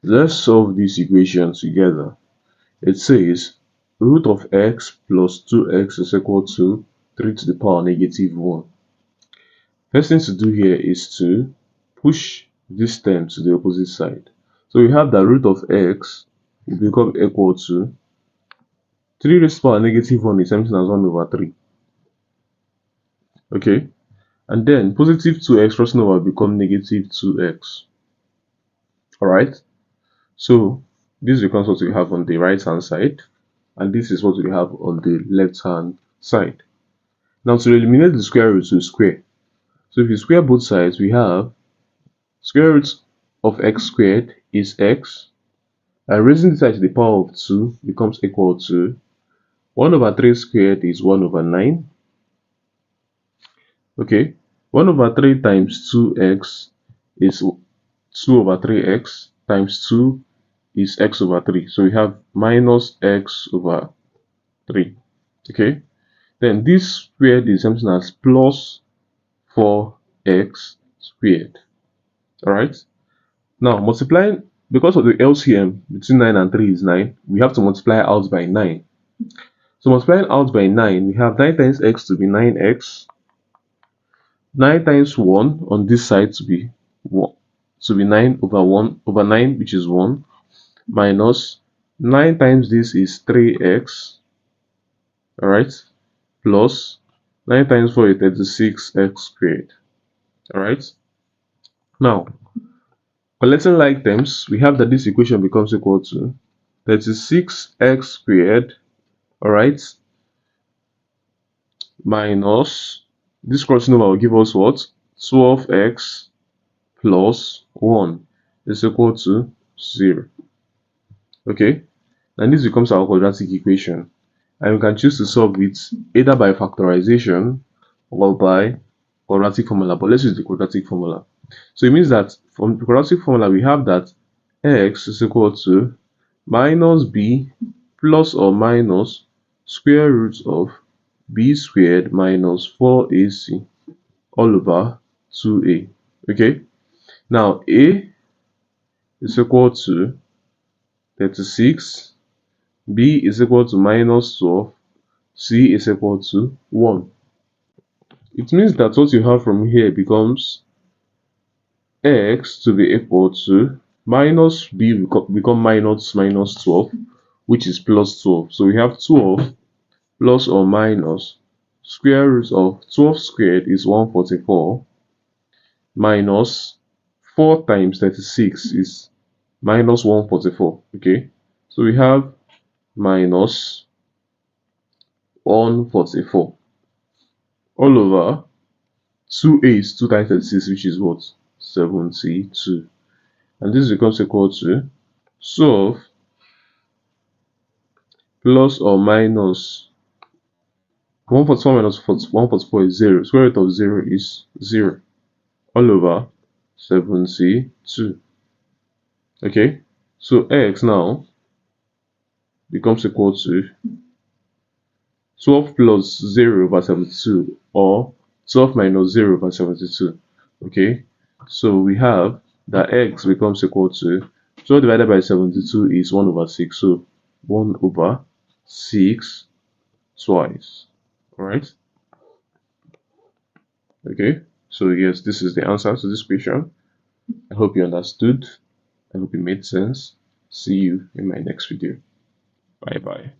Let's solve this equation together. It says root of x plus 2x is equal to 3 to the power negative 1. First thing to do here is to push this term to the opposite side. So we have that root of x will become equal to 3 raised to the power negative 1 is something as 1 over 3. Okay? And then positive 2x crossing over become negative 2x. Alright? So this becomes what we have on the right hand side, and this is what we have on the left hand side. Now to eliminate the square root to square. So if you square both sides, we have square root of x squared is x, and raising this side to the power of 2 becomes equal to 1 over 3 squared is 1 over 9. Okay, 1 over 3 times 2x is 2 over 3x times 2 is x over 3. So we have minus x over 3. Okay, then this squared is something as plus 4x squared. Alright, now multiplying, because of the LCM between 9 and 3 is 9, we have to multiply out by 9. So multiplying out by 9, we have 9 times x to be 9x, 9 times 1 on this side to be 1, to be 9 over 1 over 9, which is 1, minus 9 times this is 3x, alright, plus 9 times 4 is 36x squared. Alright, now collecting like terms, we have that this equation becomes equal to 36x squared, alright, minus this crossing over will give us what? 12x plus 1 is equal to 0. Okay, and this becomes our quadratic equation, and we can choose to solve it either by factorization or by quadratic formula, but let's use the quadratic formula. So it means that from the quadratic formula we have that x is equal to minus b plus or minus square root of b squared minus 4ac all over 2a. Okay, now a is equal to 36, b is equal to minus 12, c is equal to 1. It means that what you have from here becomes x to be equal to minus b become minus 12, which is plus 12. So we have 12 plus or minus square root of 12 squared is 144 minus 4 times 36 is minus 144. Okay, so we have minus 144 all over 2a is 2 times 36, which is what? 72. And this becomes equal to 12 plus or minus 144 minus 144 is 0. Square root of 0 is 0 all over 72. Okay, so x now becomes equal to 12 plus 0 over 72 or 12 minus 0 over 72. Okay, so we have that x becomes equal to 12 divided by 72 is 1 over 6. So 1 over 6 twice. Alright. Okay, so yes, this is the answer to this question. I hope you understood. I hope it made sense. See you in my next video. Bye bye.